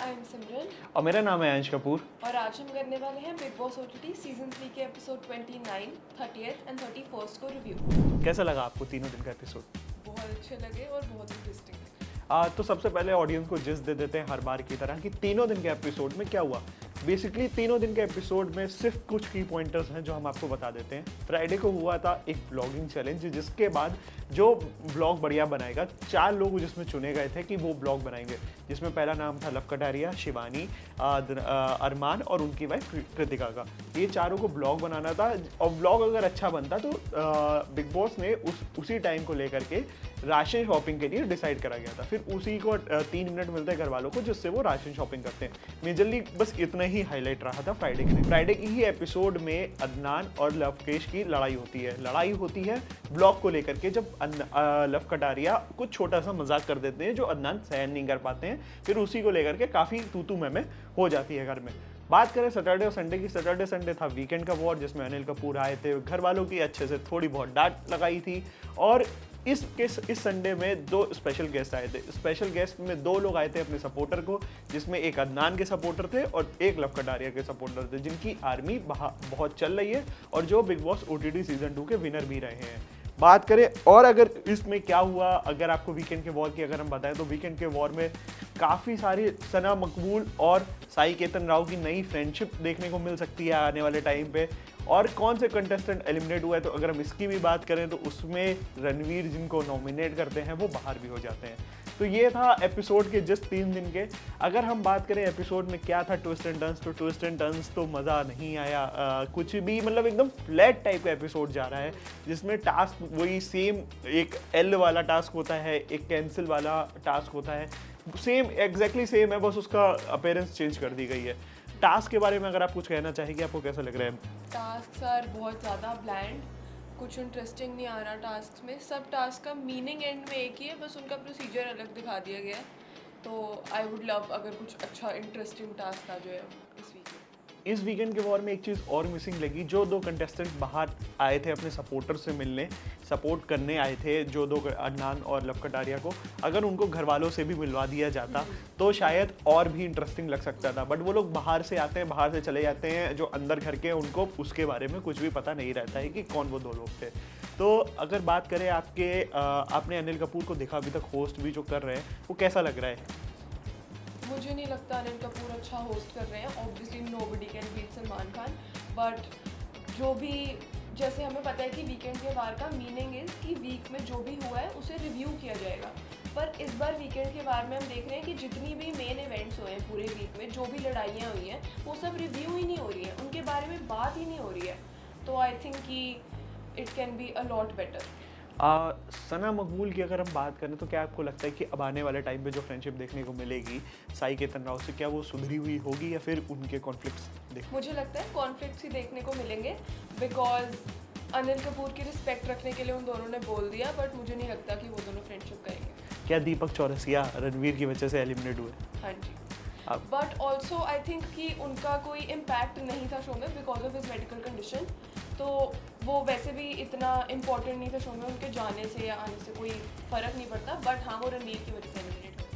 I am सिमरन और मेरा नाम है अंश कपूर। और आज हम करने वाले हैं बिग बॉस ओटीटी सीजन 3 के एपिसोड 29, 30th एंड 31st को रिव्यू। कैसा लगा आपको तीनों दिन का एपिसोड? बहुत अच्छे लगे और बहुत इंटरेस्टिंग लगे। तो सबसे पहले ऑडियंस को जिस दे देते हैं हर बार की तरह कि तीनों दिन के एपिसोड में क्या हुआ। बेसिकली तीनों दिन के एपिसोड में सिर्फ कुछ की पॉइंटर्स हैं जो हम आपको बता देते हैं। फ्राइडे को हुआ था एक ब्लॉगिंग चैलेंज, जिसके बाद जो ब्लॉग बढ़िया बनाएगा 4 लोग जिसमें चुने गए थे कि वो ब्लॉग बनाएंगे, जिसमें पहला नाम था लव कटारिया, शिवानी, अरमान और उनकी वाइफ कृतिका का। ये चारों को ब्लॉग बनाना था और ब्लॉग अगर अच्छा बनता तो बिग बॉस ने उसी टाइम को लेकर के राशन शॉपिंग के लिए डिसाइड करा गया था। फिर उसी को 3 मिनट मिलते हैं घर वालों को जिससे वो राशन शॉपिंग करते हैं। मेजरली बस इतना ही हाईलाइट रहा था फ्राइडे के दिन। फ्राइडे की ही एपिसोड में अदनान और लवकेश की लड़ाई होती है ब्लॉग को लेकर के, जब लव कटारिया कुछ छोटा सा मजाक कर देते हैं जो अदनान सहन नहीं कर पाते हैं। फिर उसी को लेकर के काफ़ी तू में हो जाती है घर में। बात करें सैटरडे और संडे की, सैटरडे संडे था वीकेंड का वॉर, जिसमें अनिल कपूर आए थे, घर वालों की अच्छे से थोड़ी बहुत डांट लगाई थी। और इस संडे में 2 स्पेशल गेस्ट आए थे। स्पेशल गेस्ट में 2 लोग आए थे अपने सपोर्टर को, जिसमें एक अदनान के सपोर्टर थे और एक लव कटारिया के सपोर्टर थे, जिनकी आर्मी बहुत चल रही है और जो बिग बॉस ओटीटी सीजन 2 के विनर भी रहे हैं। बात करें और अगर इसमें क्या हुआ, अगर आपको वीकेंड के वॉर की अगर हम बताएं तो वीकेंड के वॉर में काफ़ी सारी सना मकबूल और साई केतन राव की नई फ्रेंडशिप देखने को मिल सकती है आने वाले टाइम पे। और कौन से कंटेस्टेंट एलिमिनेट हुआ है तो अगर हम इसकी भी बात करें तो उसमें रणवीर, जिनको नॉमिनेट करते हैं, वो बाहर भी हो जाते हैं। तो ये था एपिसोड के जस्ट 3 दिन के। अगर हम बात करें एपिसोड में क्या था ट्विस्ट एंड टर्न्स, तो ट्विस्ट एंड टर्न्स तो मज़ा नहीं आया कुछ भी। मतलब एकदम फ्लैट टाइप का एपिसोड जा रहा है, जिसमें टास्क वही सेम, एक एल वाला टास्क होता है, एक कैंसिल वाला टास्क होता है, सेम एग्जैक्टली सेम है, बस उसका अपीयरेंस चेंज कर दी गई है। टास्क के बारे में अगर आप कुछ कहना चाहेंगे, आपको कैसा लग रहा है? टास्क आर बहुत ज़्यादा ब्लैंड, कुछ इंटरेस्टिंग नहीं आ रहा टास्क में। सब टास्क का मीनिंग एंड में एक ही है, बस उनका प्रोसीजर अलग दिखा दिया गया है। तो आई वुड लव अगर कुछ अच्छा इंटरेस्टिंग टास्क आ जाए इस वीक में। इस वीकेंड के वॉर में एक चीज़ और मिसिंग लगी, जो 2 कंटेस्टेंट बाहर आए थे अपने सपोर्टर से मिलने, सपोर्ट करने आए थे, जो 2 अदनान और लव कटारिया को, अगर उनको घर वालों से भी मिलवा दिया जाता तो शायद और भी इंटरेस्टिंग लग सकता था। बट वो लोग बाहर से आते हैं, बाहर से चले जाते हैं, जो अंदर घर के उनको उसके बारे में कुछ भी पता नहीं रहता है कि कौन वो 2 लोग थे। तो अगर बात करें आपने अनिल कपूर को देखा अभी तक होस्ट भी जो कर रहे हैं, वो कैसा लग रहा है? मुझे नहीं लगता अनिल कपूर अच्छा होस्ट कर रहे हैं। Obviously nobody can beat Salman Khan, but जो भी, जैसे हमें पता है कि वीकेंड के वार का मीनिंग इज़ कि वीक में जो भी हुआ है उसे रिव्यू किया जाएगा। पर इस बार वीकेंड के वार में हम देख रहे हैं कि जितनी भी मेन इवेंट्स हुए हैं पूरे वीक में, जो भी लड़ाइयाँ हुई हैं, वो सब रिव्यू ही नहीं हो रही है, उनके बारे में बात ही नहीं हो रही है। तो आई थिंक कि it can be a lot better. Sana Maqbool की अगर हम बात करें तो क्या आपको लगता है कि अब आने वाले टाइम पे जो फ्रेंडशिप देखने को मिलेगी साई केतन राव से, क्या वो सुधरी हुई होगी या फिर उनके कॉन्फ्लिक्ट्स मुझे लगता है कॉन्फ्लिक्ट्स ही देखने को मिलेंगे, बिकॉज अनिल कपूर की रिस्पेक्ट रखने के लिए उन दोनों ने बोल दिया, बट मुझे नहीं लगता कि वो दोनों फ्रेंडशिप करेंगे। क्या दीपक चौरसिया रणवीर की वजह से एलिमिनेट हुए? हाँ जी, बट ऑल्सो आई थिंक कि उनका कोई इम्पैक्ट नहीं था शो में because of his medical condition. तो वो वैसे भी इतना इम्पोर्टेंट नहीं था शो में, उनके जाने से या आने से कोई फ़र्क नहीं पड़ता। बट हाँ, वो रणवीर की वजह से एलिमिनेट हुए।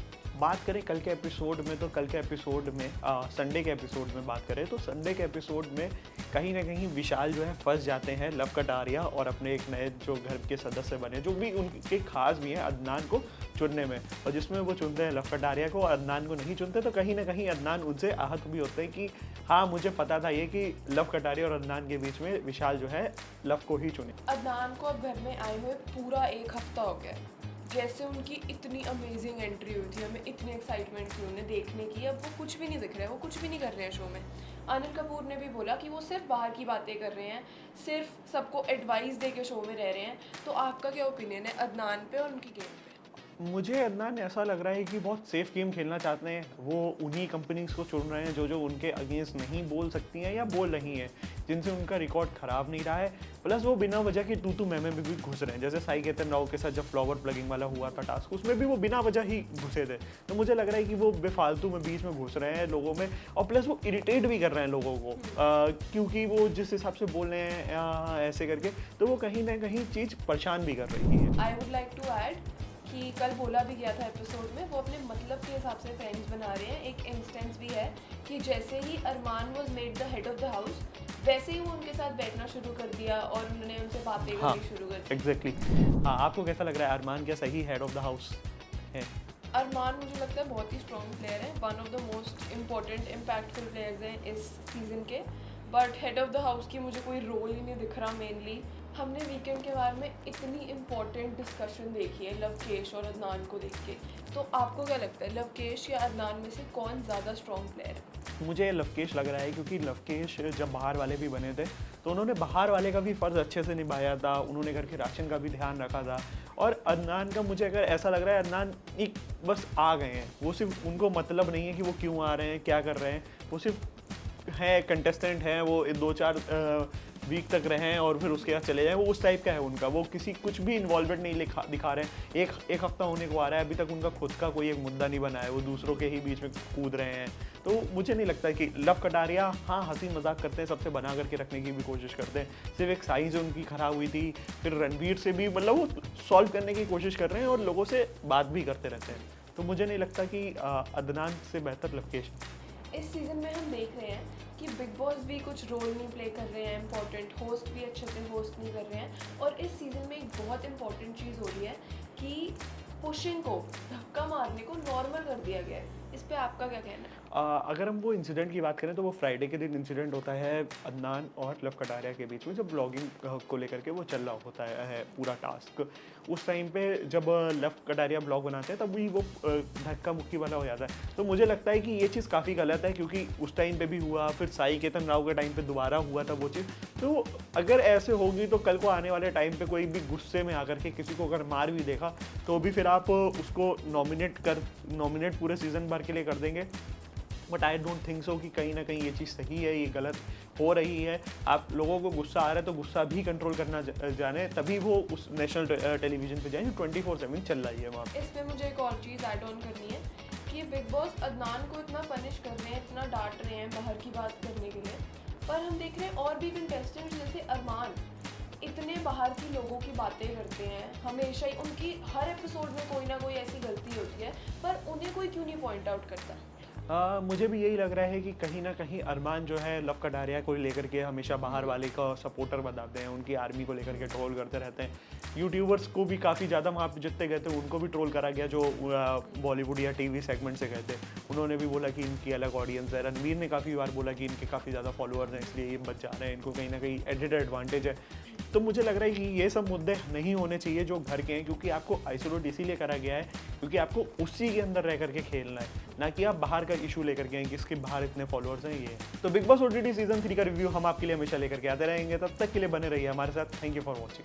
बात करें कल के एपिसोड में, तो कल के एपिसोड में संडे के एपिसोड में बात करें तो संडे के एपिसोड में कहीं ना कहीं विशाल जो है फंस जाते हैं लव कटारिया और अपने एक नए जो घर के सदस्य बने, जो भी उनके खास भी हैं, अदनान को चुनने में। और जिसमें वो चुनते हैं लव कटारिया को और अदनान को नहीं चुनते, तो कहीं ना कहीं अदनान उनसे आहत भी होते हैं कि हाँ, मुझे पता था ये कि लव कटारिया और अदनान के बीच में विशाल जो है लव को ही चुने। अदनान को अब घर में आए हुए पूरा 1 हफ्ता हो गया। जैसे उनकी इतनी अमेजिंग एंट्री हुई थी, हमें इतनी एक्साइटमेंट थी उन्हें देखने की, अब वो कुछ भी नहीं दिख रहा है, वो कुछ भी नहीं कर रहे हैं शो में। अनिल कपूर ने भी बोला कि वो सिर्फ बाहर की बातें कर रहे हैं, सिर्फ सबको एडवाइस दे के शो में रह रहे हैं। तो आपका क्या ओपिनियन है अदनान पे और उनकी गेम पे? मुझे अदनान ऐसा लग रहा है कि बहुत सेफ गेम खेलना चाहते हैं। वो उन्हीं कंपनीज को चुन रहे हैं जो उनके अगेंस्ट नहीं बोल सकती हैं या बोल रही हैं, जिनसे उनका रिकॉर्ड ख़राब नहीं रहा है। प्लस वो बिना वजह की तू में भी घुस रहे हैं। जैसे साई केतन राव के साथ जब फ्लावर प्लगिंग वाला हुआ था टास्क, उसमें भी वो बिना वजह ही घुसे थे। तो मुझे लग रहा है कि वो बेफालतू में बीच में घुस रहे हैं लोगों में, और प्लस वो इरिटेट भी कर रहे हैं लोगों को, क्योंकि वो जिस हिसाब से बोल रहे हैं ऐसे करके, तो वो कहीं ना कहीं चीज़ परेशान भी कर रही है। I would like to add कि कल बोला भी गया था एपिसोड में, वो अपने मतलब के हिसाब से फ्रेंड्स बना रहे हैं। एक इंस्टेंस कि जैसे ही Armaan was made the head of the house वैसे ही वो उनके साथ बैठना शुरू कर दिया और उन्होंने उनसे बातें हाँ करनी शुरू कर दी। एग्जैक्टली। हाँ, आपको कैसा लग रहा है अरमान क्या सही हेड ऑफ द हाउस है? अरमान मुझे लगता है बहुत ही स्ट्रॉन्ग प्लेयर है, one of the most important impactful players हैं इस सीज़न के। But head of the house की मुझे कोई रोल ही नहीं दिख रहा मेनली। हमने वीकेंड के बारे में इतनी इम्पोर्टेंट डिस्कशन देखी है लवकेश और अदनान को देख के, तो आपको क्या लगता है लवकेश या अदनान में से कौन ज़्यादा स्ट्रॉन्ग प्लेयर है? मुझे लवकेश लग रहा है, क्योंकि लवकेश जब बाहर वाले भी बने थे तो उन्होंने बाहर वाले का भी फ़र्ज़ अच्छे से निभाया था, उन्होंने घर के राशन का भी ध्यान रखा था। और अदनान का मुझे अगर ऐसा लग रहा है अदनान एक बस आ गए हैं, वो सिर्फ उनको मतलब नहीं है कि वो क्यों आ रहे हैं क्या कर रहे हैं, वो सिर्फ है कंटेस्टेंट हैं, वो 2-4 वीक तक रहें और फिर उसके बाद चले जाएं, वो उस टाइप का है उनका। वो किसी कुछ भी इन्वॉल्वमेंट नहीं दिखा रहे हैं। एक हफ्ता होने को आ रहा है, अभी तक उनका खुद का कोई एक मुद्दा नहीं बना है, वो दूसरों के ही बीच में कूद रहे हैं। तो मुझे नहीं लगता कि लव कटारिया हाँ हंसी मजाक करते हैं, सबसे बना करके रखने की भी कोशिश करते हैं। सिर्फ एक साइज उनकी ख़राब हुई थी, फिर रणवीर से भी मतलब वो सॉल्व करने की कोशिश कर रहे हैं और लोगों से बात भी करते रहते हैं। तो मुझे नहीं लगता कि अदनान से बेहतर लवकेश है। इस सीज़न में हम देख रहे हैं कि बिग बॉस भी कुछ रोल नहीं प्ले कर रहे हैं इम्पोर्टेंट, होस्ट भी अच्छे से होस्ट नहीं कर रहे हैं। और इस सीज़न में एक बहुत इंपॉर्टेंट चीज़ हो रही है कि पुशिंग को, धक्का मारने को नॉर्मल कर दिया गया है। इस पे आपका क्या कहना है? अगर हम वो इंसिडेंट की बात करें तो वो फ्राइडे के दिन इंसिडेंट होता है अदनान और लव कटारिया के बीच में, जब ब्लॉगिंग को लेकर के वो चल रहा होता है पूरा टास्क। उस टाइम पे जब लव कटारिया ब्लॉग बनाते हैं तब भी वो धक्का मुक्की वाला हो जाता है। तो मुझे लगता है कि ये चीज़ काफ़ी गलत है, क्योंकि उस टाइम पे भी हुआ, फिर साई केतन राव के टाइम पे दोबारा हुआ था वो चीज़। तो अगर ऐसे होगी तो कल को आने वाले टाइम पे कोई भी गुस्से में आकर के किसी को अगर मार भी देखा तो भी फिर आप उसको नॉमिनेट पूरे सीज़न भर के लिए कर देंगे। But I don't think so कि कहीं ना कहीं ये चीज़ सही है, ये गलत हो रही है। आप लोगों को गुस्सा आ रहा है तो गुस्सा भी कंट्रोल करना जाने, तभी वो उस नेशनल टेलीविज़न पे जाए जो 24/7 चल रही है वहाँ पे। इस पे मुझे एक और चीज़ ऐड ऑन करनी है कि बिग बॉस अदनान को इतना पनिश कर रहे हैं, इतना डांट रहे हैं बाहर की बात करने के लिए, पर हम देख रहे हैं और भी कंटेस्टेंट्स जैसे अरमान इतने बाहर की लोगों की बातें करते हैं हमेशा ही, उनकी हर एपिसोड में कोई ना कोई ऐसी गलती होती है, पर उन्हें कोई क्यों नहीं पॉइंट आउट करता? मुझे भी यही लग रहा है कि कहीं ना कहीं अरमान जो है लव कटारिया को लेकर के हमेशा बाहर वाले का सपोर्टर बताते हैं, उनकी आर्मी को लेकर के ट्रोल करते रहते हैं। यूट्यूबर्स को भी काफ़ी ज़्यादा वहाँ पे जितने गए थे उनको भी ट्रोल करा गया, जो बॉलीवुड या टीवी सेगमेंट से गए थे। उन्होंने भी बोला कि इनकी अलग ऑडियंस है। रणवीर ने काफ़ी बार बोला कि इनके काफ़ी ज़्यादा फॉलोअर्स हैं इसलिए ये बच जा रहे हैं, इनको कहीं ना कहीं एडिड एडवांटेज है। तो मुझे लग रहा है कि ये सब मुद्दे नहीं होने चाहिए जो घर के हैं, क्योंकि आपको आइसोलेट इसीलिए करा गया है क्योंकि आपको उसी के अंदर रह करके खेलना है, ना कि आप बाहर का इशू लेकर के हैं कि इसके बाहर इतने फॉलोअर्स हैं। ये तो बिग बॉस OTT सीजन 3 का रिव्यू हम आपके लिए हमेशा लेकर के आते रहेंगे। तब तक के लिए बने रहिए हमारे साथ। Thank you for watching.